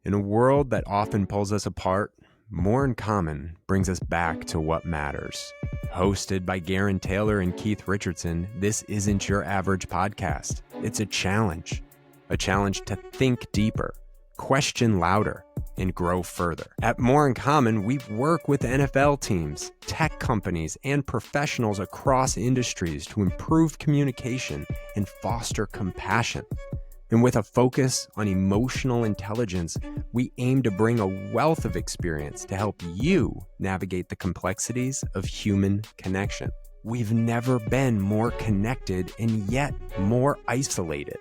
In a world that often pulls us apart, More in Common brings us back to what matters. Hosted by Gerren Taylor and Keith Richardson, this isn't your average podcast. It's a challenge to think deeper, question louder, and grow further. At More in Common, we work with NFL teams, tech companies, and professionals across industries to improve communication and foster compassion. And with a focus on emotional intelligence, we aim to bring a wealth of experience to help you navigate the complexities of human connection. We've never been more connected and yet more isolated.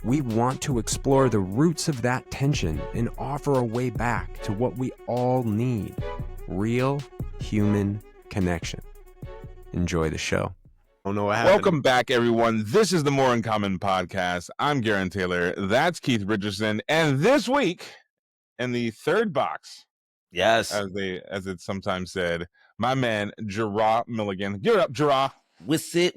We want to explore the roots of that tension and offer a way back to what we all need: real human connection. Enjoy the show. Oh, no, Welcome back, everyone. This is the More in Common podcast. I'm Gerren Taylor. That's Keith Richardson. And this week, in the third box, yes, as it's sometimes said, my man Jerah Milligan. Give it up, Jerah. What's it?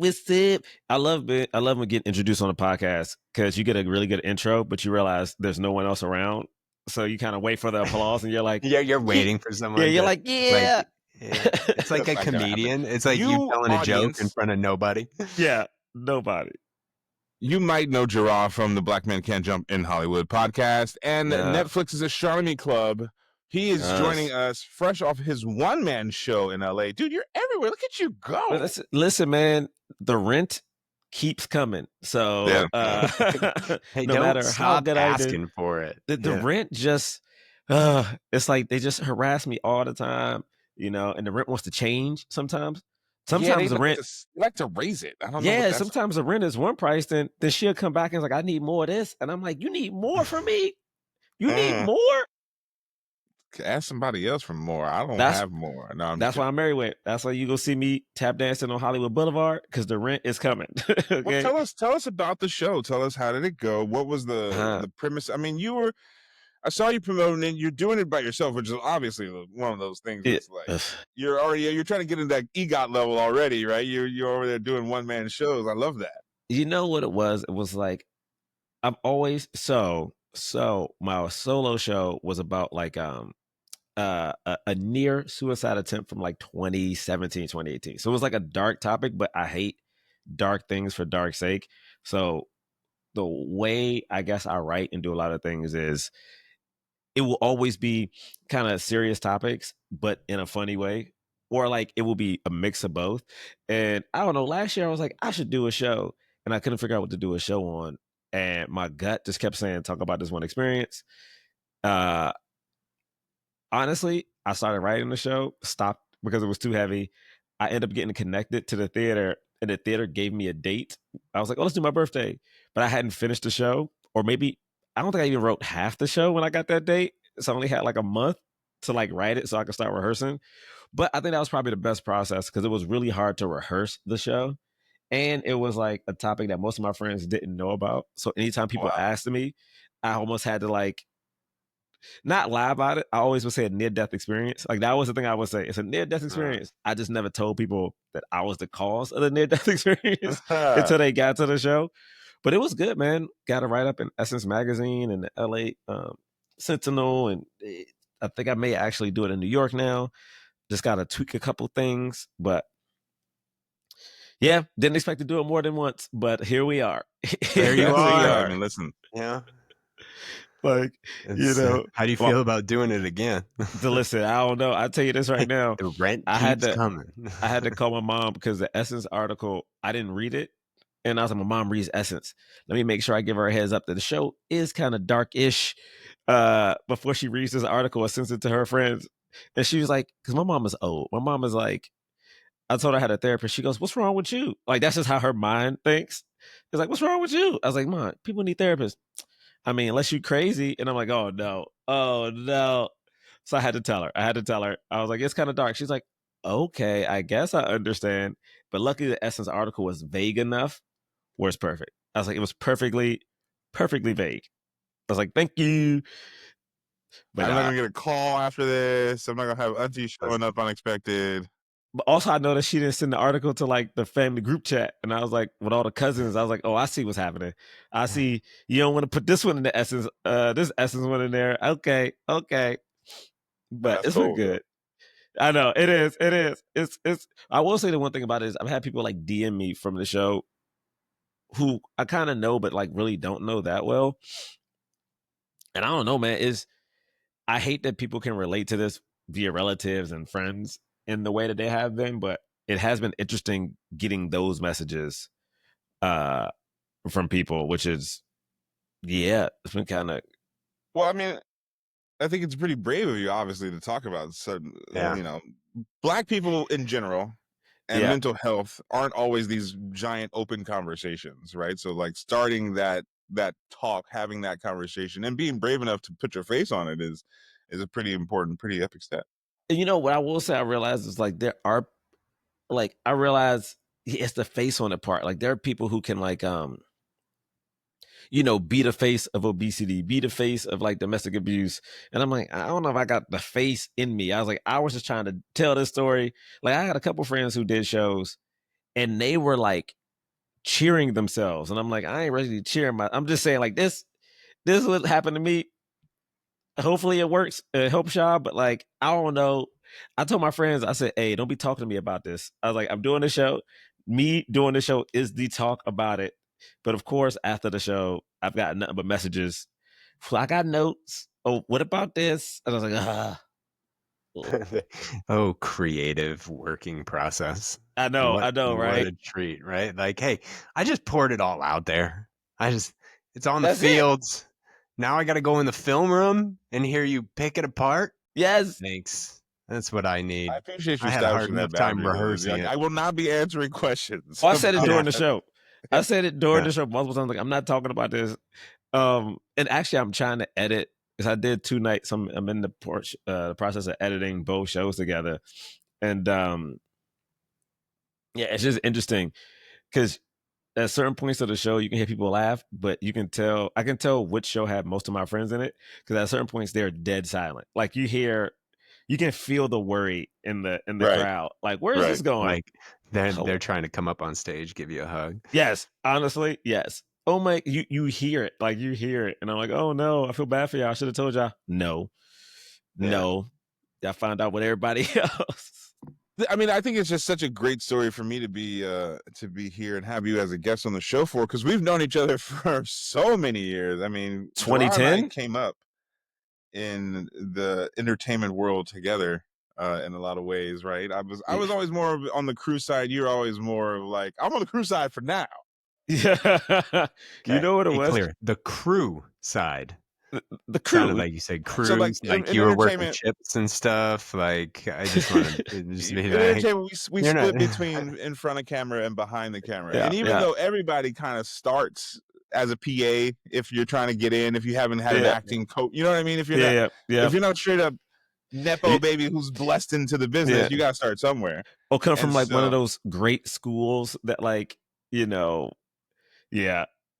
I love when getting introduced on the podcast because you get a really good intro, but you realize there's no one else around, so you kind of wait for the applause, and you're like, yeah, you're waiting for someone. Yeah, you're like, yeah. It's like a comedian. It's like you telling a joke in front of nobody. Yeah, nobody. You might know Jerah from the Black Men Can't Jump in Hollywood podcast and Netflix's A Charlemagne Club. He is joining us fresh off his one-man show in LA. Dude, you're everywhere. Look at you go. Listen, man, the rent keeps coming. So hey, no matter how good I do, asking for it. The rent just, it's like they just harass me all the time. You know, and the rent wants to change sometimes. Sometimes the rent like to raise it. I don't know. Yeah, sometimes the rent is one price, then she'll come back and it's like, I need more of this. And I'm like, you need more from me? You need more? Ask somebody else for more. I don't have more. No, that's why I'm married with. That's why you go see me tap dancing on Hollywood Boulevard, because the rent is coming. Okay? Well, tell us about the show. Tell us, how did it go? What was the premise? I mean, I saw you promoting it. You're doing it by yourself, which is obviously one of those things. It's like you're trying to get into that EGOT level already, right? You're over there doing one-man shows. I love that. You know what it was? It was like, I'm always so my solo show was about like a near suicide attempt from like 2017, 2018. So it was like a dark topic, but I hate dark things for dark sake. So the way I guess I write and do a lot of things is, it will always be kind of serious topics, but in a funny way, or like it will be a mix of both. And I don't know, last year I was like, I should do a show, and I couldn't figure out what to do a show on. And my gut just kept saying, talk about this one experience. Honestly, I started writing the show, stopped because it was too heavy. I ended up getting connected to the theater, and the theater gave me a date. I was like, oh, let's do my birthday. But I hadn't finished the show, or maybe I don't think I even wrote half the show when I got that date. So I only had like a month to like write it so I could start rehearsing. But I think that was probably the best process, because it was really hard to rehearse the show. And it was like a topic that most of my friends didn't know about. So anytime people asked me, I almost had to like not lie about it. I always would say a near-death experience. Like, that was the thing I would say. It's a near-death experience. I just never told people that I was the cause of the near-death experience until they got to the show. But it was good, man. Got a write-up in Essence Magazine and the LA Sentinel. And I think I may actually do it in New York now. Just got to tweak a couple things. But yeah, didn't expect to do it more than once. But here we are. There you are. I mean, listen. Yeah. Like, how do you feel about doing it again? Listen, I don't know. I'll tell you this right now. The rent keeps coming. I had to call my mom because the Essence article, I didn't read it. And I was like, my mom reads Essence. Let me make sure I give her a heads up that the show is kind of dark-ish before she reads this article or sends it to her friends. And she was like, because my mom is old. My mom is like, I told her I had a therapist. She goes, what's wrong with you? Like, that's just how her mind thinks. It's like, what's wrong with you? I was like, Mom, people need therapists. I mean, unless you're crazy. And I'm like, oh, no. So I had to tell her. I was like, it's kind of dark. She's like, okay, I guess I understand. But luckily the Essence article was vague enough where it's perfect. I was like, it was perfectly vague. I was like, thank you. But I'm not going to get a call after this. I'm not going to have auntie showing up unexpected. But also, I noticed she didn't send the article to like the family group chat, and I was like, with all the cousins, I was like, oh, I see what's happening. I see you don't want to put this one in the essence, this essence one in there. Okay, but That's it's been cold, good. I know it is. It's. I will say the one thing about it is I've had people like DM me from the show who I kind of know, but like really don't know that well. And I don't know, man. I hate that people can relate to this via relatives and friends in the way that they have been, but it has been interesting getting those messages from people, which is, yeah, it's been kind of. Well, I mean, I think it's pretty brave of you, obviously, to talk about certain, Black people in general and mental health aren't always these giant open conversations, right? So, like, starting that talk, having that conversation, and being brave enough to put your face on it is a pretty important, pretty epic step. And you know what I will say? I realize is like there are, like, I realize it's the face on the part. Like there are people who can like be the face of obesity, be the face of like domestic abuse. And I'm like, I don't know if I got the face in me. I was like, I was just trying to tell this story. Like I had a couple friends who did shows and they were like cheering themselves. And I'm like, I ain't ready to cheer I'm just saying like this is what happened to me. Hopefully it works. It helps y'all. But like, I don't know. I told my friends, I said, hey, don't be talking to me about this. I was like, I'm doing the show. Me doing the show is the talk about it. But of course, after the show, I've got nothing but messages. I got notes. Oh, what about this? And I was like, oh, creative working process. I know, right? What a treat, right? Like, hey, I just poured it all out there. It's on That's the fields. Now I got to go in the film room and hear you pick it apart. Yes. Thanks. That's what I need. I appreciate you had a hard enough time boundary. rehearsing it. I will not be answering questions. Oh, I said it during the show. I said it during the show multiple times. Like, I'm not talking about this. And actually, I'm trying to edit because I did 2 nights. I'm in the process of editing both shows together, and it's just interesting because at certain points of the show, you can hear people laugh, but I can tell which show had most of my friends in it because at certain points they're dead silent. Like you can feel the worry in the crowd. Like, where is this going? Like they're trying to come up on stage, give you a hug. Yes, honestly, yes. Oh my, you hear it, like you hear it, and I'm like, oh no, I feel bad for y'all. I should have told y'all. No, I found out with everybody else. I mean, I think it's just such a great story for me to be here and have you as a guest on the show for, because we've known each other for so many years. I mean, 2010 came up in the entertainment world together in a lot of ways, right? I was always more on the crew side. You're always more like, I'm on the crew side for now. Yeah, okay. You know what it was? Clear. The crew side. The crew, sounded like you said crew, so like you were working chips and stuff. Like I just wanted to just be like, we split between in front of camera and behind the camera, and even though everybody kind of starts as a PA, if you're trying to get in, if you haven't had an acting coach, you know what I mean. If you're if you're not straight up nepo baby who's blessed into the business, you gotta start somewhere. Or come from like one of those great schools that like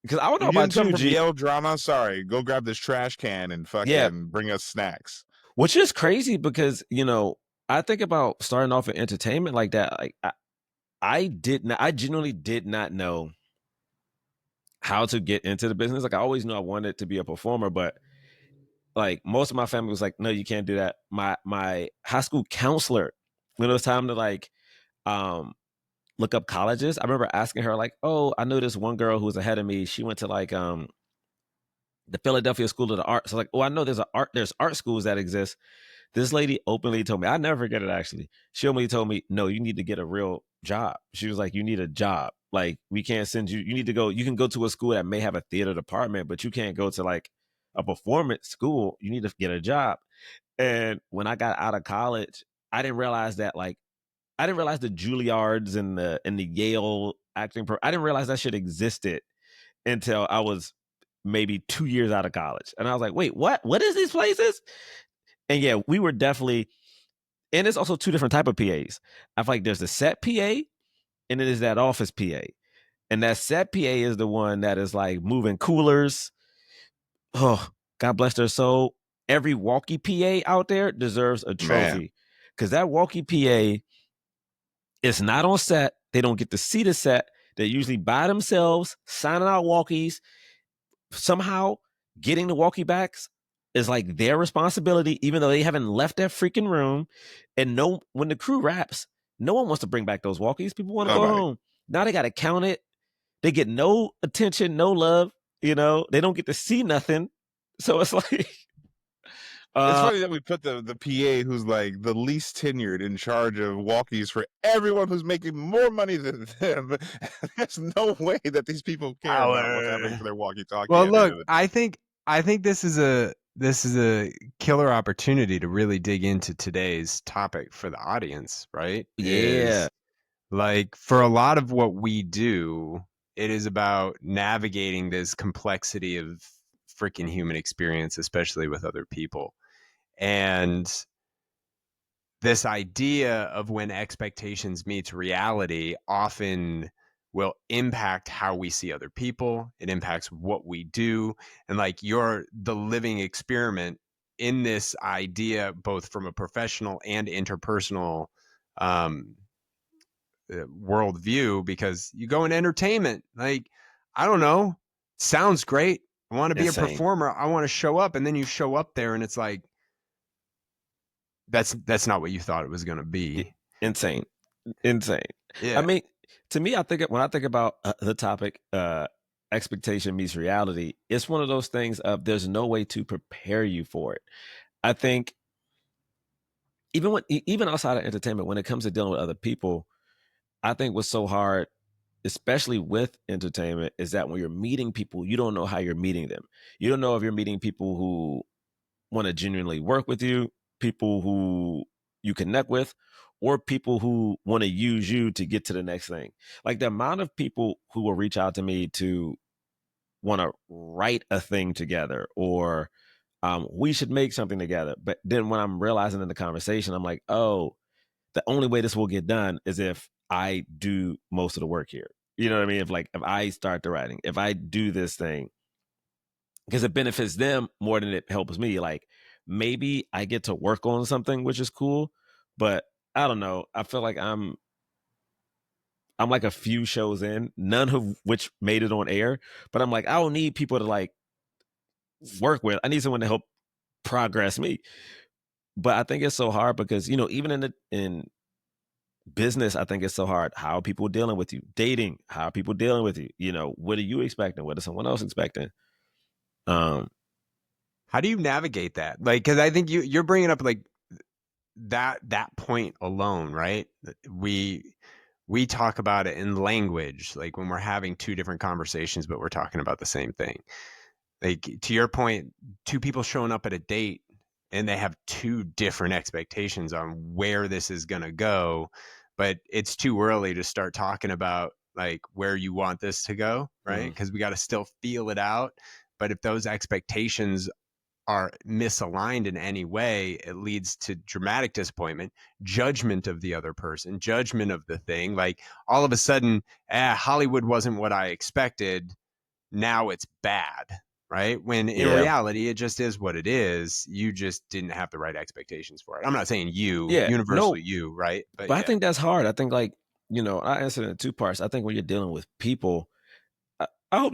because I don't know about you, G. Yale drama. Sorry, go grab this trash can and fucking bring us snacks. Which is crazy because I think about starting off in entertainment like that. Like I genuinely did not know how to get into the business. Like I always knew I wanted to be a performer, but like most of my family was like, no, you can't do that. My high school counselor, when it was time to like look up colleges, I remember asking her like, oh, I know this one girl who was ahead of me. She went to like the Philadelphia School of the Arts. So like, oh, I know there's art schools that exist. This lady openly told me, I never forget it actually. She openly told me, no, you need to get a real job. She was like, you need a job. Like we can't send you. You need to go. You can go to a school that may have a theater department, but you can't go to like a performance school. You need to get a job. And when I got out of college, I didn't realize that like I didn't realize the Juilliards and the Yale acting I didn't realize that shit existed until I was maybe 2 years out of college. And I was like, wait, what is these places? And yeah, we were definitely, and it's also 2 different type of PAs. I feel like there's the set PA and then there's that office PA. And that set PA is the one that is like moving coolers. Oh, God bless their soul. Every walkie PA out there deserves a trophy. Because that walkie PA It's not on set. They don't get to see the set. They're usually by themselves, signing out walkies. Somehow getting the walkie backs is like their responsibility, even though they haven't left that freaking room. And when the crew wraps, no one wants to bring back those walkies. People want to go home. Now they got to count it. They get no attention, no love. They don't get to see nothing. So it's like, it's funny that we put the PA who's like the least tenured in charge of walkies for everyone who's making more money than them. There's no way that these people care about what's happening to their walkie-talkie. Well, look, I think this is a killer opportunity to really dig into today's topic for the audience, right? Yeah. Like, for a lot of what we do, it is about navigating this complexity of freaking human experience, especially with other people. And this idea of when expectations meets reality often will impact how we see other people. It impacts what we do. And like, you're the living experiment in this idea, both from a professional and interpersonal worldview, because you go in entertainment, like, I don't know, sounds great. I want to be a performer. I want to show up. And then you show up there and it's like, that's not what you thought it was going to be. Insane. Yeah. I mean, to me, when I think about the topic, expectation meets reality, it's one of those things of there's no way to prepare you for it. I think even outside of entertainment, when it comes to dealing with other people, I think what's so hard, especially with entertainment, is that when you're meeting people, you don't know how you're meeting them. You don't know if you're meeting people who want to genuinely work with you, people who you connect with, or people who want to use you to get to the next thing. Like, the amount of people who will reach out to me to want to write a thing together, or we should make something together. But then when I'm realizing in the conversation, I'm like, oh, the only way this will get done is if I do most of the work here. You know what I mean? If I start the writing, if I do this thing, because it benefits them more than it helps me. Like, maybe I get to work on something, which is cool, but I don't know. I feel like I'm like a few shows in, none of which made it on air, but I'm like, I don't need people to like work with. I need someone to help progress me. But I think it's so hard because, even in business, I think it's so hard. How are people dealing with you? Dating, how are people dealing with you? What are you expecting? What is someone else expecting? How do you navigate that? Like, because I think you're bringing up like that point alone, right? We talk about it in language, like when we're having two different conversations, but we're talking about the same thing. Like, to your point, two people showing up at a date and they have two different expectations on where this is going to go, but it's too early to start talking about like where you want this to go, right? Because we got to still feel it out. But if those expectations are misaligned in any way, it leads to dramatic disappointment, judgment of the other person, judgment of the thing. Like, all of a sudden, Hollywood wasn't what I expected. Now it's bad, right? When in reality, it just is what it is. You just didn't have the right expectations for it. I'm not saying universally you, right? But I think that's hard. I think, like, I answered it in two parts. I think when you're dealing with people, I hope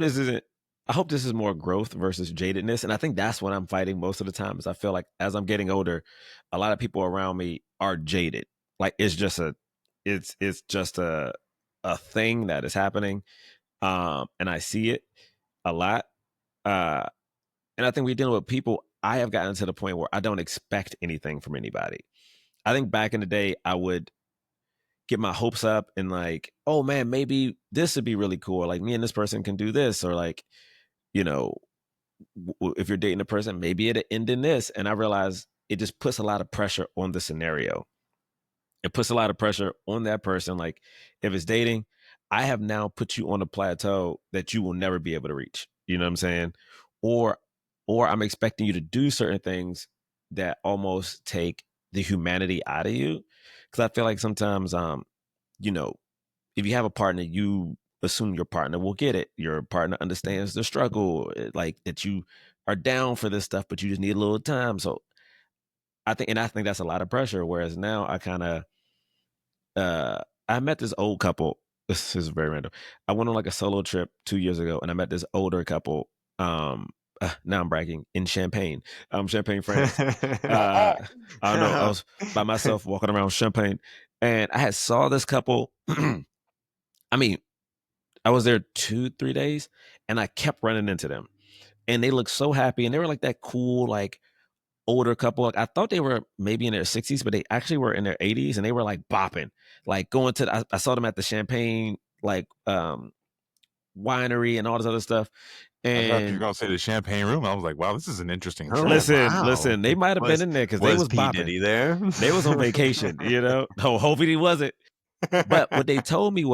this is more growth versus jadedness. And I think that's what I'm fighting most of the time, is I feel like as I'm getting older, a lot of people around me are jaded. Like, it's just a thing that is happening. And I see it a lot. And I think we're dealing with people. I have gotten to the point where I don't expect anything from anybody. I think back in the day, I would get my hopes up and like, oh man, maybe this would be really cool. Like, me and this person can do this, or like, if you're dating a person, maybe it'll end in this. And I realize it just puts a lot of pressure on the scenario. It puts a lot of pressure on that person. Like, if it's dating, I have now put you on a plateau that you will never be able to reach. You know what I'm saying? Or I'm expecting you to do certain things that almost take the humanity out of you. Because I feel like sometimes, if you have a partner, you assume your partner will get it. Your partner understands the struggle, like that you are down for this stuff, but you just need a little time. So I think that's a lot of pressure. Whereas now I kind of, I met this old couple. This is very random. I went on like a solo trip 2 years ago, and I met this older couple. Now I'm bragging in Champagne, Champagne, France. I don't know. I was by myself walking around Champagne, and I had saw this couple. I mean, I was there 2-3 days, and I kept running into them, and they looked so happy, and they were like that cool, like older couple. Like I thought they were maybe in their 60s, but they actually were in their 80s, and they were like bopping, like going to. I saw them at the Champagne like winery and all this other stuff. I thought you were And gonna say the Champagne Room. I was like, wow, this is an interesting trip. listen, they might have been in there because they was P. bopping. Diddy there? They was on vacation, you know. Oh, hopefully he wasn't. But what they told me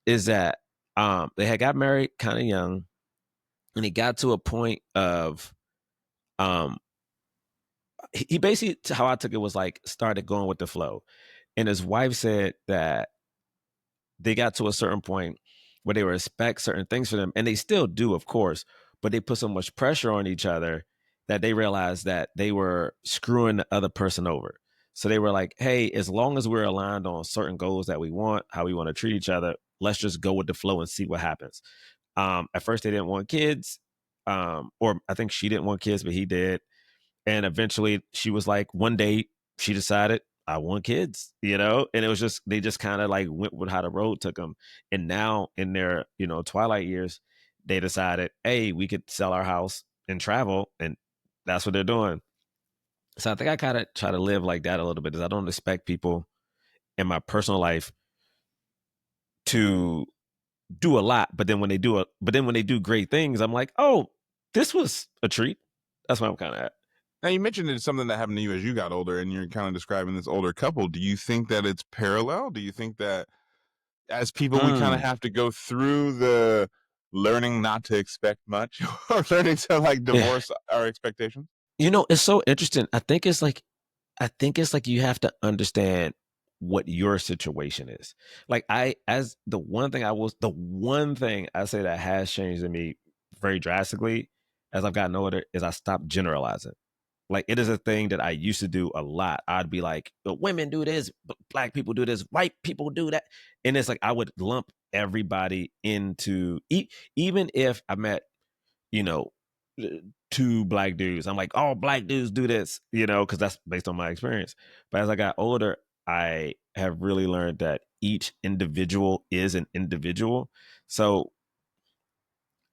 is that they had got married kind of young, and it got to a point of he basically, how I took it was like started going with the flow. And his wife said that they got to a certain point where they respect certain things for them, and they still do, of course, but they put so much pressure on each other that they realized that they were screwing the other person over. So they were like, hey, as long as we're aligned on certain goals that we want, how we want to treat each other, let's just go with the flow and see what happens. At first they didn't want kids, or I think she didn't want kids, but he did. And eventually she was like, one day she decided, I want kids, you know? And it was just, they just kind of like went with how the road took them. And now in their, twilight years, they decided, hey, we could sell our house and travel. And that's what they're doing. So I think I kind of try to live like that a little bit, because I don't expect people in my personal life to do a lot. But then when they do great things, I'm like, oh, this was a treat. That's where I'm kind of at. Now, you mentioned it's something that happened to you as you got older, and you're kind of describing this older couple. Do you think that it's parallel? Do you think that as people, we kind of have to go through the learning not to expect much or learning to like divorce our expectations? It's so interesting. I think it's like you have to understand what your situation is. Like the one thing I say that has changed in me very drastically as I've gotten older is I stopped generalizing. Like, it is a thing that I used to do a lot. I'd be like, women do this, black people do this, white people do that. And it's like, I would lump everybody into, even if I met, two black dudes, I'm like, all black dudes do this, because that's based on my experience. But as I got older, I have really learned that each individual is an individual. So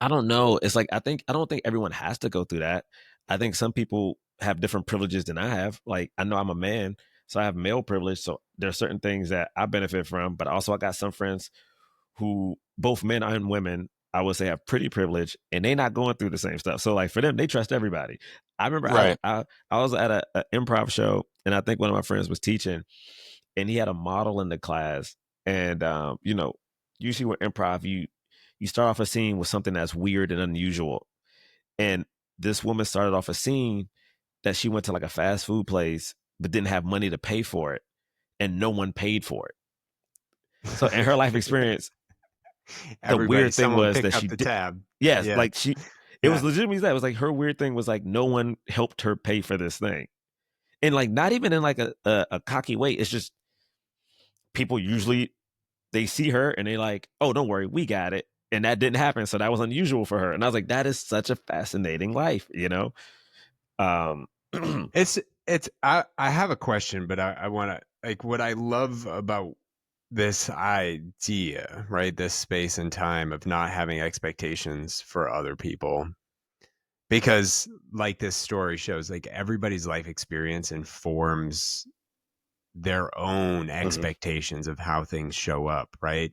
I don't know. It's like, I don't think everyone has to go through that. I think some people have different privileges than I have. Like, I know I'm a man, so I have male privilege. So there are certain things that I benefit from, but also I got some friends who, both men and women, I would say have pretty privilege, and they not going through the same stuff. So like for them, they trust everybody. I remember I was at an improv show, and I think one of my friends was teaching, and he had a model in the class. And usually with improv, you start off a scene with something that's weird and unusual. And this woman started off a scene that she went to like a fast food place, but didn't have money to pay for it, and no one paid for it. So in her life experience, the weird thing was that she the tab. Yes, yeah. Like it was legitimately that. It was like her weird thing was like no one helped her pay for this thing. And like not even in like a cocky way. It's just people usually, they see her and they like, oh, don't worry, we got it. And that didn't happen. So that was unusual for her. And I was like, that is such a fascinating life, I have a question, but I want to, like, what I love about this idea, right? This space and time of not having expectations for other people. Because like this story shows, like everybody's life experience informs their own expectations of how things show up, right?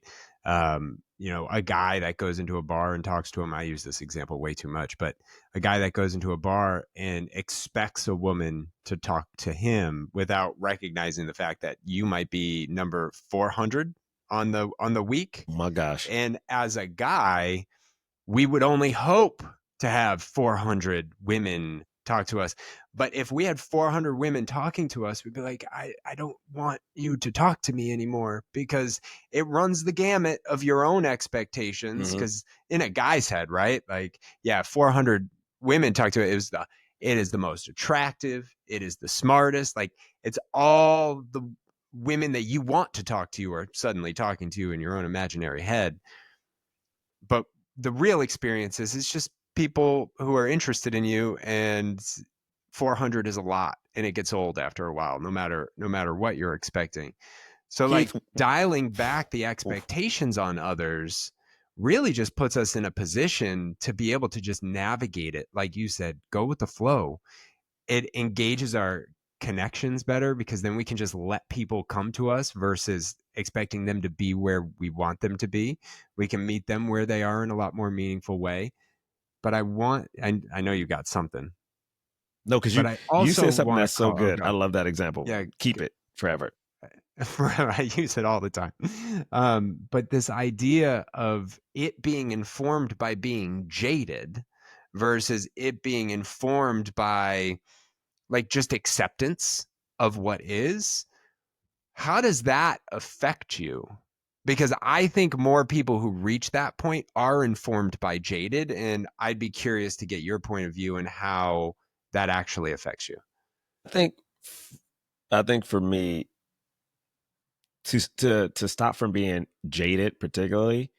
A guy that goes into a bar and talks to him, I use this example way too much, but a guy that goes into a bar and expects a woman to talk to him without recognizing the fact that you might be number 400 on the week. Oh my gosh. And as a guy, we would only hope to have 400 women talk to us. But if we had 400 women talking to us, we'd be like, I don't want you to talk to me anymore, because it runs the gamut of your own expectations. Because in a guy's head, right? Like, yeah, 400 women talk to it. It is the most attractive. It is the smartest. Like, it's all women that you want to talk to you are suddenly talking to you in your own imaginary head. But the real experience is it's just people who are interested in you, and 400 is a lot, and it gets old after a while, no matter what you're expecting. So Keith, like dialing back the expectations on others really just puts us in a position to be able to just navigate it. Like you said, go with the flow. It engages our connections better, because then we can just let people come to us versus expecting them to be where we want them to be. We can meet them where they are in a lot more meaningful way. But I know you got something. No, because you said something that's so good. I love that example. Yeah, keep it forever. I use it all the time. But this idea of it being informed by being jaded versus it being informed by like just acceptance of what is, how does that affect you? Because I think more people who reach that point are informed by jaded, and I'd be curious to get your point of view and how that actually affects you. I think for me, to stop from being jaded, particularly,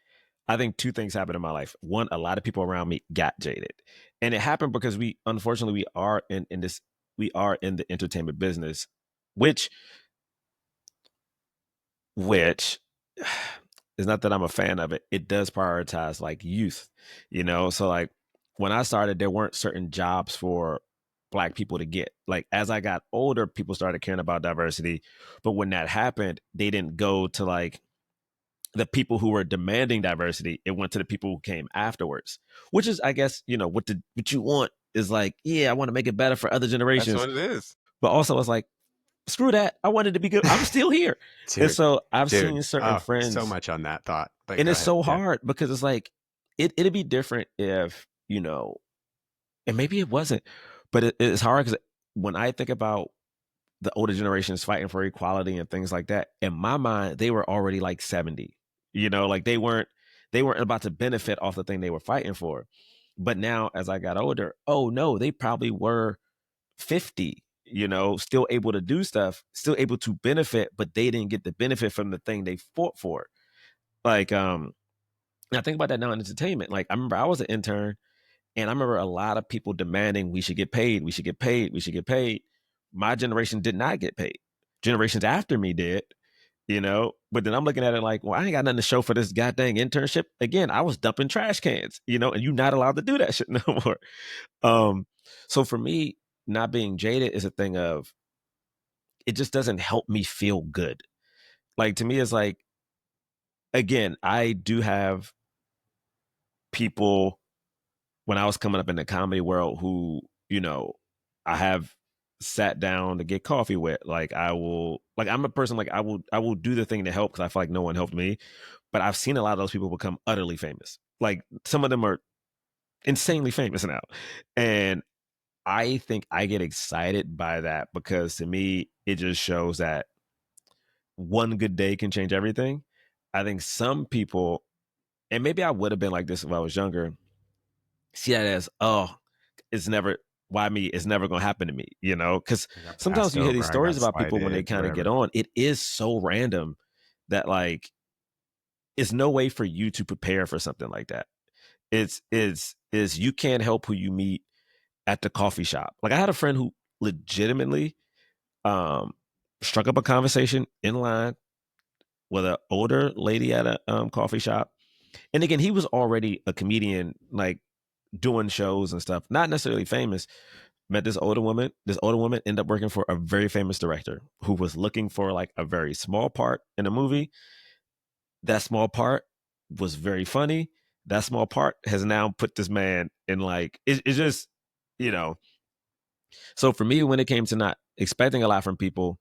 I think two things happened in my life. One, a lot of people around me got jaded, and it happened because we are in the entertainment business, which is not that I'm a fan of it. It does prioritize like youth, so like when I started, there weren't certain jobs for Black people to get. Like as I got older, people started caring about diversity, but when that happened, they didn't go to like the people who were demanding diversity. It went to the people who came afterwards, which is, I guess, what you want is like, yeah, I want to make it better for other generations. That's what it is. But also it's like, screw that. I wanted to be good. I'm still here. Dude, and so I've seen certain friends. So much on that thought. And it's so hard because it's like, it'd be different if, and maybe it wasn't, but it's hard because when I think about the older generations fighting for equality and things like that, in my mind, they were already like 70, like they weren't about to benefit off the thing they were fighting for. But now as I got older, oh no, they probably were 50, still able to do stuff, still able to benefit, but they didn't get the benefit from the thing they fought for. Like, I think about that now in entertainment. Like I remember I was an intern, and I remember a lot of people demanding we should get paid. My generation did not get paid. Generations after me did, but then I'm looking at it like, well, I ain't got nothing to show for this goddamn internship. Again, I was dumping trash cans, and you're not allowed to do that shit no more. So for me, not being jaded is a thing of, it just doesn't help me feel good. Like to me, it's like, again, I do have people when I was coming up in the comedy world who, I have sat down to get coffee with. Like I'm a person, like I will do the thing to help because I feel like no one helped me. But I've seen a lot of those people become utterly famous. Like some of them are insanely famous now. And I think I get excited by that because to me, it just shows that one good day can change everything. I think some people, and maybe I would have been like this if I was younger, see that as, it's never, why me? It's never going to happen to me, because sometimes you hear these stories about people when they kind of get on. It is so random that like, it's no way for you to prepare for something like that. It's you can't help who you meet at the coffee shop. Like I had a friend who legitimately struck up a conversation in line with an older lady at a coffee shop. And again, he was already a comedian, like doing shows and stuff, not necessarily famous. Met this older woman. This older woman ended up working for a very famous director who was looking for like a very small part in a movie. That small part was very funny. That small part has now put this man in like, it's just, So for me, when it came to not expecting a lot from people,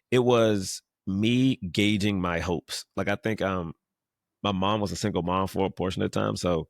it was me gauging my hopes. Like I think my mom was a single mom for a portion of the time, so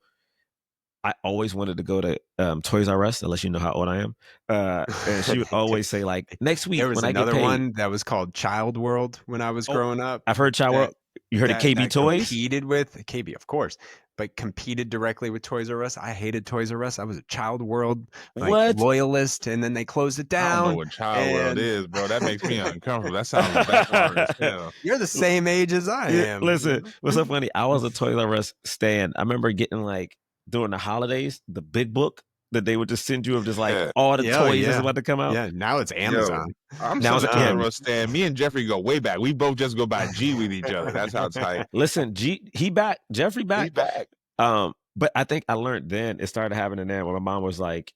I always wanted to go to Toys R Us, unless you know how old I am. And she would always say, like, next week there was when another I get paid, one that was called Child World when I was growing up. I've heard Child World. You heard of KB Toys? Competed with KB, of course, but competed directly with Toys R Us. I hated Toys R Us. I was a Child World loyalist, and then they closed it down. I don't know what Child World is, bro. That makes me uncomfortable. That sounds backward as hell. You're the same age as I am. Listen, what's so funny? I was a Toys R Us stan. I remember getting like during the holidays, the big book that they would just send you of just like all the toys that's about to come out. Yeah, now it's Amazon. I'm now it's a stand. Me and Jeffrey go way back. We both just go by G with each other. That's how tight. Listen, he back. Jeffrey back. He back. But I think I learned then, it started happening then when my mom was like,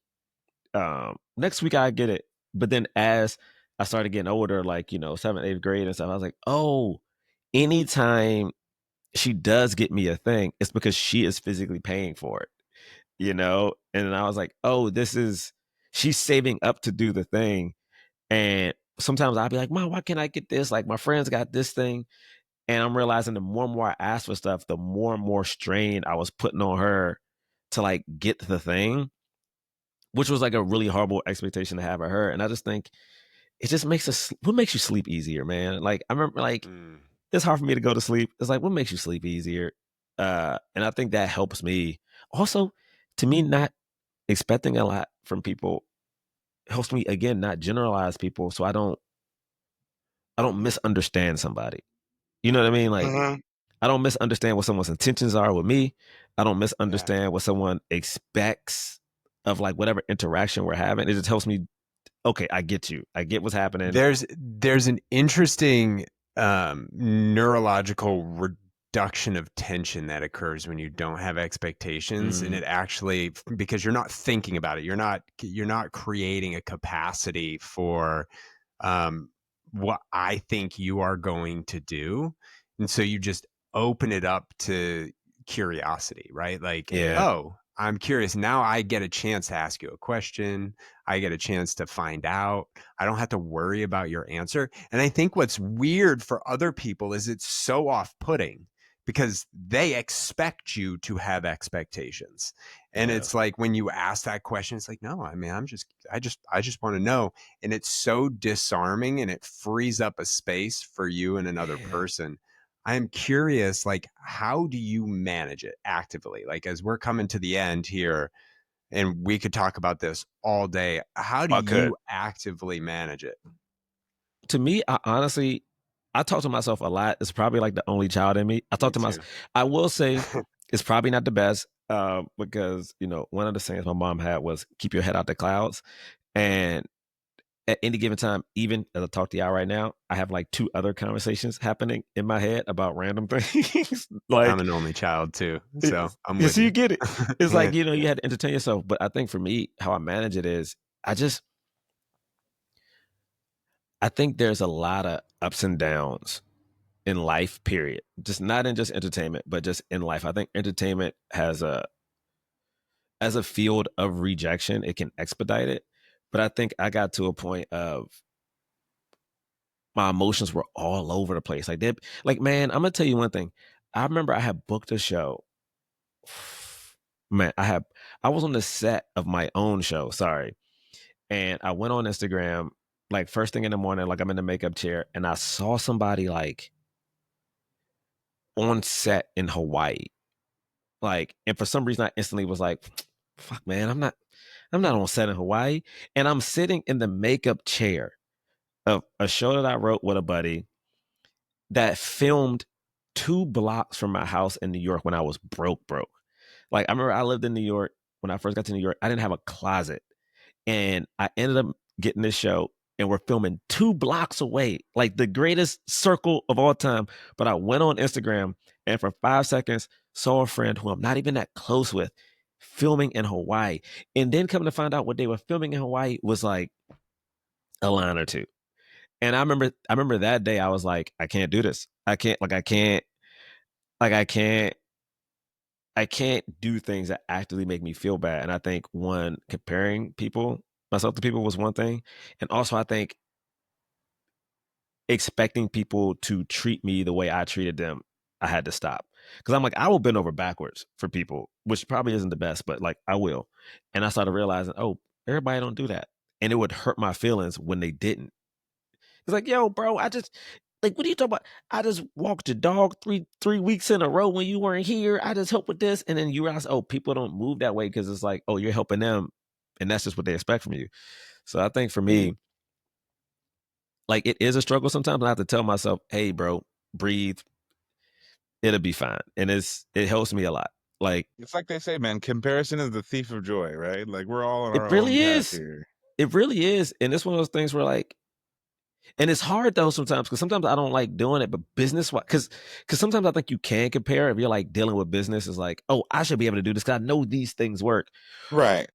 next week I get it. But then as I started getting older, like, 7th, 8th grade and stuff, I was like, oh, anytime she does get me a thing, it's because she is physically paying for it. And I was like, oh, she's saving up to do the thing. And sometimes I'll be like, Mom, why can't I get this? Like, my friends got this thing. And I'm realizing the more and more I asked for stuff, the more and more strain I was putting on her to like get the thing, which was like a really horrible expectation to have of her. And I just think it just what makes you sleep easier, man? Like, I remember like, it's hard for me to go to sleep. It's like, what makes you sleep easier? And I think that helps me. Also, to me, not expecting a lot from people helps me, again, not generalize people so I don't misunderstand somebody. You know what I mean? Like, I don't misunderstand what someone's intentions are with me. I don't misunderstand what someone expects of like whatever interaction we're having. It just helps me, okay, I get you. I get what's happening. There's an interesting neurological reduction of tension that occurs when you don't have expectations, and it actually, because you're not thinking about it, you're not creating a capacity for what I think you are going to do, and so you just open it up to curiosity, right? Like, oh, I'm curious. Now I get a chance to ask you a question. I get a chance to find out. I don't have to worry about your answer. And I think what's weird for other people is it's so off-putting because they expect you to have expectations. And it's like when you ask that question, it's like, no, I mean, I just want to know. And it's so disarming and it frees up a space for you and another person. I'm curious, like, how do you manage it actively? Like, as we're coming to the end here, and we could talk about this all day, how do you actively manage it? To me, I talk to myself a lot. It's probably like the only child in me. I talk to myself. I will say it's probably not the best because, one of the sayings my mom had was keep your head out the clouds. And at any given time, even as I talk to y'all right now, I have like 2 other conversations happening in my head about random things. Like, I'm an only child too, so I'm with so you. You get it. It's like, you had to entertain yourself. But I think for me, how I manage it is I think there's a lot of ups and downs in life, period. Just not in just entertainment, but just in life. I think entertainment as a field of rejection, it can expedite it. But I think I got to a point of my emotions were all over the place. Like, man, I'm gonna tell you one thing. I remember I had booked a show. Man, I was on the set of my own show. Sorry. And I went on Instagram, like first thing in the morning, like I'm in the makeup chair, and I saw somebody like on set in Hawaii. Like, and for some reason I instantly was like, fuck, man, I'm not on set in Hawaii. And I'm sitting in the makeup chair of a show that I wrote with a buddy that filmed 2 blocks from my house in New York when I was broke. Like, I remember I lived in New York. When I first got to New York, I didn't have a closet. And I ended up getting this show, and we're filming 2 blocks away, like the greatest circle of all time. But I went on Instagram and for 5 seconds saw a friend who I'm not even that close with filming in Hawaii. And then coming to find out what they were filming in Hawaii was like a line or 2. And I remember that day I was like, I can't do this. I can't do things that actively make me feel bad. And I think comparing myself to people was one thing. And also I think expecting people to treat me the way I treated them, I had to stop. Because I'm like, I will bend over backwards for people, which probably isn't the best, but like I will. And I started realizing, oh, everybody don't do that. And it would hurt my feelings when they didn't. It's like, yo, bro, Like, what are you talking about? I just walked your dog three weeks in a row when you weren't here. I just helped with this. And then you realize, oh, people don't move that way because it's like, oh, you're helping them. And that's just what they expect from you. So I think for me, like, it is a struggle sometimes. I have to tell myself, hey, bro, breathe. It'll be fine. And it helps me a lot. Like, it's like they say, man, comparison is the thief of joy, right? Like, we're all on our really own path is. here. It really is. And it's one of those things where, like, and it's hard though sometimes, because sometimes I don't like doing it, but business-wise, because sometimes I think you can compare. If you're like dealing with business, it's like, oh, I should be able to do this because I know these things work. Right.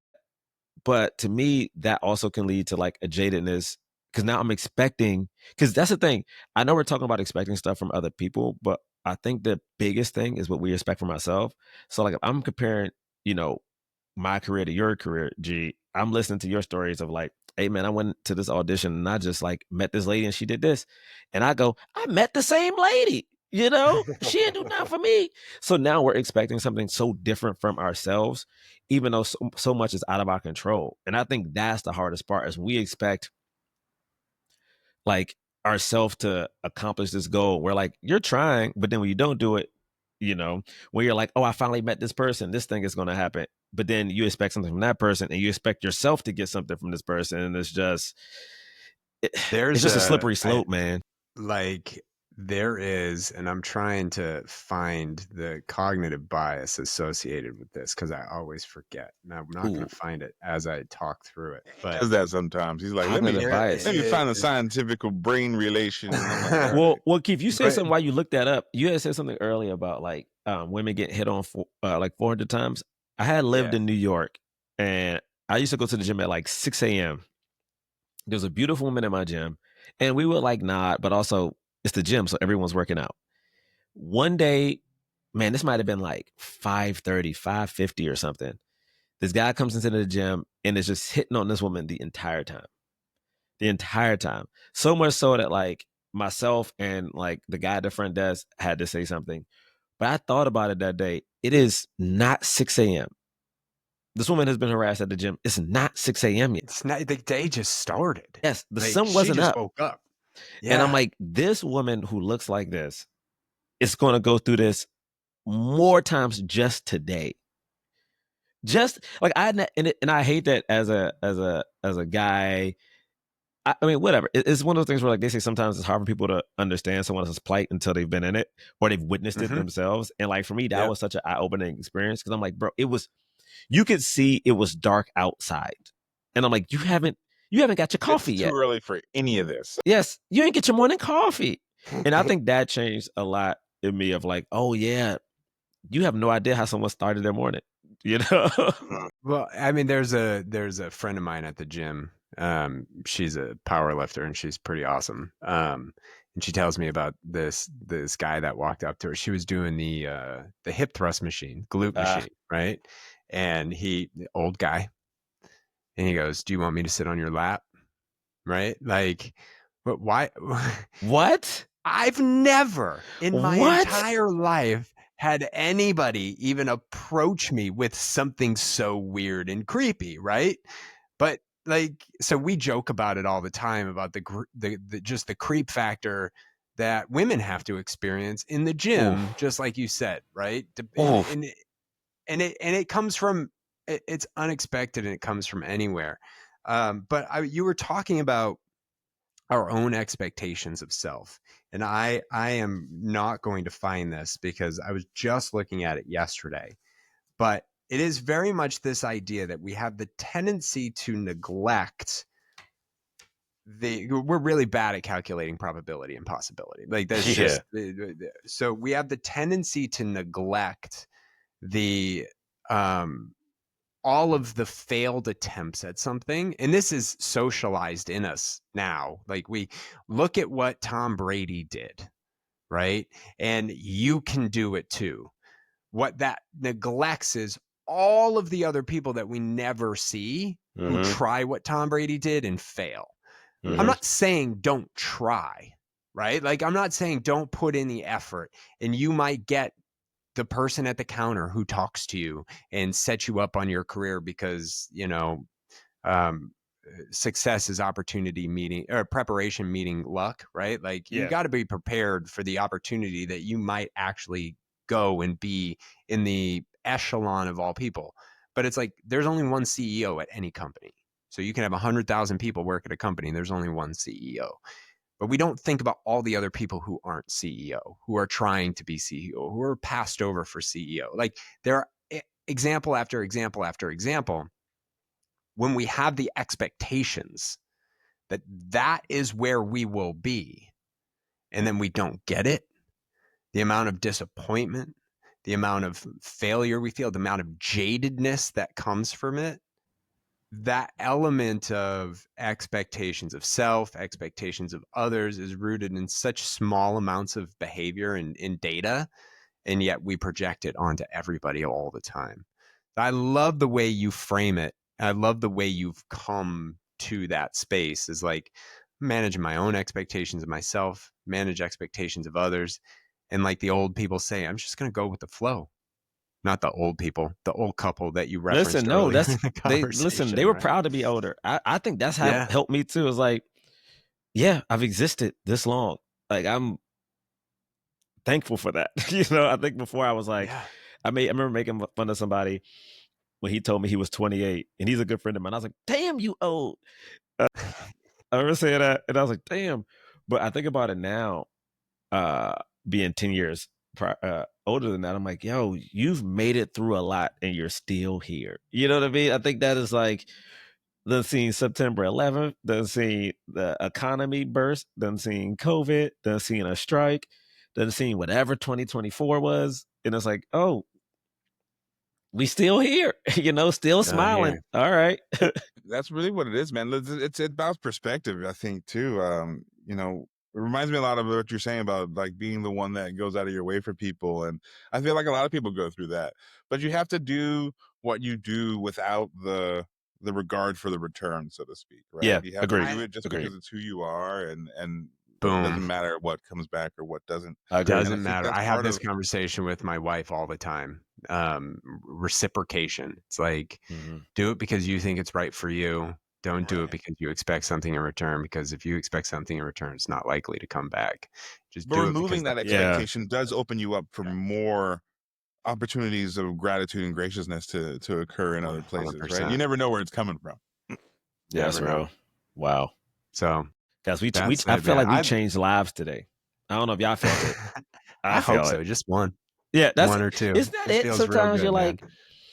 But to me, that also can lead to like a jadedness, because now I'm expecting, because that's the thing. I know we're talking about expecting stuff from other people, but I think the biggest thing is what we expect from ourselves. So like if I'm comparing, you know, my career to your career, G, I'm listening to your stories of like, hey man, I went to this audition and I just like met this lady and she did this. And I go, I met the same lady, you know, she didn't do nothing for me. So now we're expecting something so different from ourselves, even though so much is out of our control. And I think that's the hardest part, is we expect like ourselves to accomplish this goal. We're like, you're trying, but then when you don't do it, you know, when you're like, oh, I finally met this person, this thing is going to happen. But then you expect something from that person and you expect yourself to get something from this person. And it's just, it's just a slippery slope, man. Like there is, and I'm trying to find the cognitive bias associated with this because I always forget. And I'm not going to find it as I talk through it. But he does that sometimes. He's like, let me find the scientific brain relation. Like, well, Keith, you said something while you looked that up. You had said something earlier about like women getting hit on like 400 times. I had lived in New York, and I used to go to the gym at like 6 a.m. There was a beautiful woman in my gym, and we would like nod, but also it's the gym, so everyone's working out. One day, man, this might have been like 5:30, 5:50 or something. This guy comes into the gym and is just hitting on this woman the entire time. The entire time. So much so that like myself and like the guy at the front desk had to say something. But I thought about it that day. It is not 6 a.m. This woman has been harassed at the gym. It's not 6 a.m. yet. It's not, the day just started. Yes, the sun wasn't up. She just up. woke up. Yeah. And I'm like, this woman who looks like this is going to go through this more times just today. Just like I hate that as a guy. I mean, whatever. It's one of those things where like they say sometimes it's hard for people to understand someone else's plight until they've been in it or they've witnessed it themselves. And like for me, that was such an eye-opening experience, because I'm like, bro, you could see it was dark outside. And I'm like, you haven't got your coffee yet. It's too early for any of this. Yes, you ain't get your morning coffee. And I think that changed a lot in me of like, oh yeah, you have no idea how someone started their morning, you know? Well, I mean, there's a friend of mine at the gym. She's a power lifter and she's pretty awesome. And she tells me about this guy that walked up to her. She was doing the hip thrust machine, glute machine, right? And old guy, and he goes, "Do you want me to sit on your lap?" Right? Like, but why? What? I've never in my entire life had anybody even approach me with something so weird and creepy, right? But like, so we joke about it all the time about the just the creep factor that women have to experience in the gym, just like you said, right? And it comes from, it's unexpected and it comes from anywhere. But you were talking about our own expectations of self. And I am not going to find this because I was just looking at it yesterday. But it is very much this idea that we have the tendency to neglect we're really bad at calculating probability and possibility. Like that's just, so we have the tendency to neglect the all of the failed attempts at something. And this is socialized in us now. Like we look at what Tom Brady did, right? And you can do it too. What that neglects is all of the other people that we never see who try what Tom Brady did and fail. I'm not saying don't try, right? Like I'm not saying don't put in the effort, and you might get the person at the counter who talks to you and sets you up on your career because, you know, success is opportunity meeting or preparation meeting luck, right? Like you got to be prepared for the opportunity that you might actually go and be in the echelon of all people. But it's like there's only one CEO at any company. So you can have 100,000 people work at a company and there's only one CEO. But we don't think about all the other people who aren't CEO, who are trying to be CEO, who are passed over for CEO. Like there are example after example after example. When we have the expectations that that is where we will be, and then we don't get it, the amount of disappointment, the amount of failure we feel, the amount of jadedness that comes from it, that element of expectations of self, expectations of others is rooted in such small amounts of behavior and in data, and yet we project it onto everybody all the time. I love the way you frame it. I love the way you've come to that space, is like managing my own expectations of myself, manage expectations of others. And like the old people say, I'm just going to go with the flow. Not the old people, the old couple that you referenced. Listen, no, that's they were proud to be older. I think that's how helped me too. It was like, yeah, I've existed this long. Like I'm thankful for that. I think before I was like, I remember making fun of somebody when he told me he was 28, and he's a good friend of mine. I was like, damn, you old. I remember saying that, and I was like, damn. But I think about it now, being 10 years older than that, I'm like, yo, you've made it through a lot and you're still here. You know what I mean? I think that is like, done seen September 11th, done seen the economy burst, done seen COVID, done seen a strike, done seen whatever 2024 was. And it's like, oh, we still here, still smiling. All right. That's really what it is, man. It's about perspective, I think, too. It reminds me a lot of what you're saying about like being the one that goes out of your way for people. And I feel like a lot of people go through that, but you have to do what you do without the regard for the return, so to speak. Right. Yeah. You have to do it just because it's who you are, and boom. It doesn't matter what comes back or what doesn't. Doesn't matter. I have this conversation with my wife all the time. Reciprocation. It's like, do it because you think it's right for you. Don't do it because you expect something in return, because if you expect something in return, it's not likely to come back. But removing that expectation does open you up for more opportunities of gratitude and graciousness to occur in other places, 100%. Right? You never know where it's coming from. Yeah, that's real. Wow. So, guys, I feel like we changed lives today. I don't know if y'all felt it. I hope so. Just one. Yeah, that's one or two. Isn't that it? Sometimes you're like,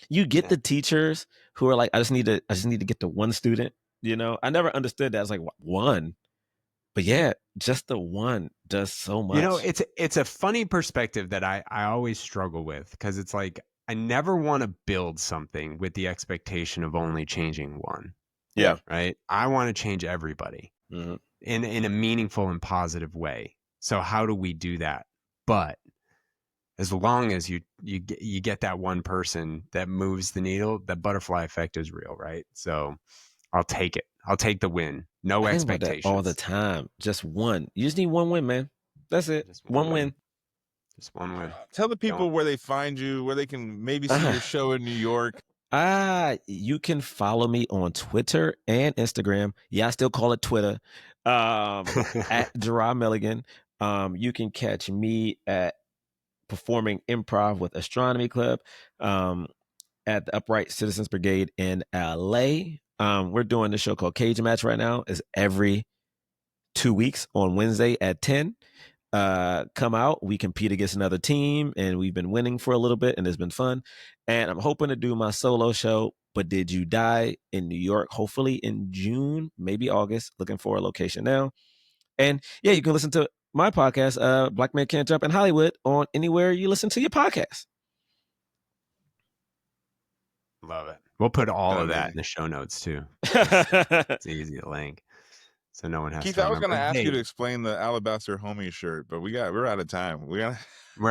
you get the teachers who are like, I just need to get to one student. I never understood that. I was like, one, but yeah, just the one does so much. It's a funny perspective that I always struggle with, because it's like, I never want to build something with the expectation of only changing one. Yeah. Right. I want to change everybody in a meaningful and positive way. So how do we do that? But as long as you get that one person that moves the needle, the butterfly effect is real, right? So I'll take it. I'll take the win. No expectations. All the time. Just one. You just need one win, man. That's it. Just one win. Just one win. Tell the people where they find you, where they can maybe see your show in New York. You can follow me on Twitter and Instagram. Yeah, I still call it Twitter. At Jerah Milligan. You can catch me at performing improv with Astronomy Club at the Upright Citizens Brigade in LA. We're doing this show called Cage Match right now. It's every 2 weeks on Wednesday at 10. Come out. We compete against another team, and we've been winning for a little bit, and it's been fun. And I'm hoping to do my solo show, But Did You Die, in New York, hopefully in June, maybe August. Looking for a location now. And yeah, you can listen to my podcast, Black Man Can't Jump in Hollywood, on anywhere you listen to your podcast. Love it. We'll put all of that in the show notes too. It's easy to link, so no one has Keith, to. I was going to ask you to explain the Alabaster Homie shirt, but we're out of time. We're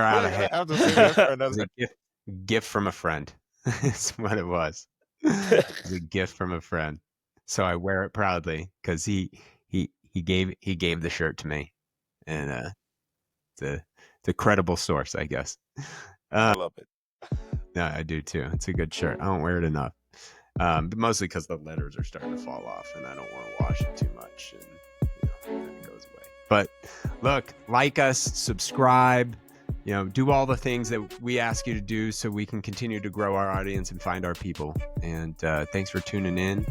out of here. Have to save that for another gift from a friend. That's what it was. It's a gift from a friend. So I wear it proudly because he gave the shirt to me, and it's a credible source, I guess. I love it. No, I do too. It's a good shirt. I don't wear it enough. But mostly because the letters are starting to fall off, and I don't want to wash it too much, and then it goes away. But look, like us, subscribe, do all the things that we ask you to do so we can continue to grow our audience and find our people. And thanks for tuning in.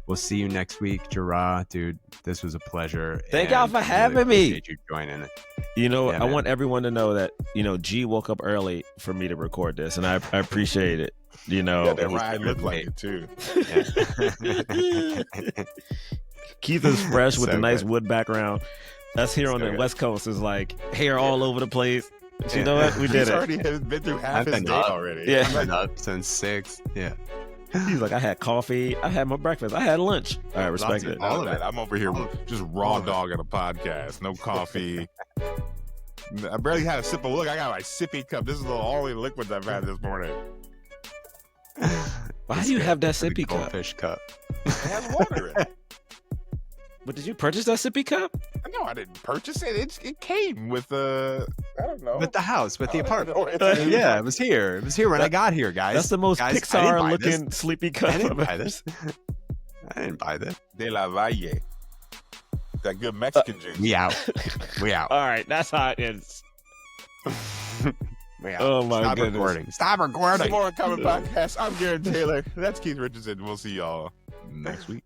We'll see you next week. Jerah, dude, this was a pleasure. Thank y'all for having me. Appreciate you joining it. I want everyone to know that, G woke up early for me to record this, and I appreciate it. That ride looked like it too. Keith is fresh with a nice wood background. Us here on the West Coast is like hair all over the place. But you know what? We did it. Already has been through half his day already. Yeah. I've been up since 6. Yeah. He's like, I had coffee, I had my breakfast, I had lunch. All right, respect it. All of that. I'm over here just raw dog at a podcast. No coffee. I barely had a sip of look. I got my sippy cup. This is the only liquid I've had this morning. Why do you have that sippy cup? Goldfish cup. It has water in it. But did you purchase that sippy cup? No, I didn't purchase it. It came with I don't know. With the house, with the apartment. Yeah, it was here. It was here when I got here, guys. That's the most Pixar-looking sleepy cup. I didn't buy this. I didn't buy this. De la Valle. That good Mexican juice. We out. We out. All right, that's how it is. We out. Oh, my goodness. Recording. Stop recording. Some more Uncommon Podcast. I'm Gerren Taylor. That's Keith Richardson. We'll see y'all next week.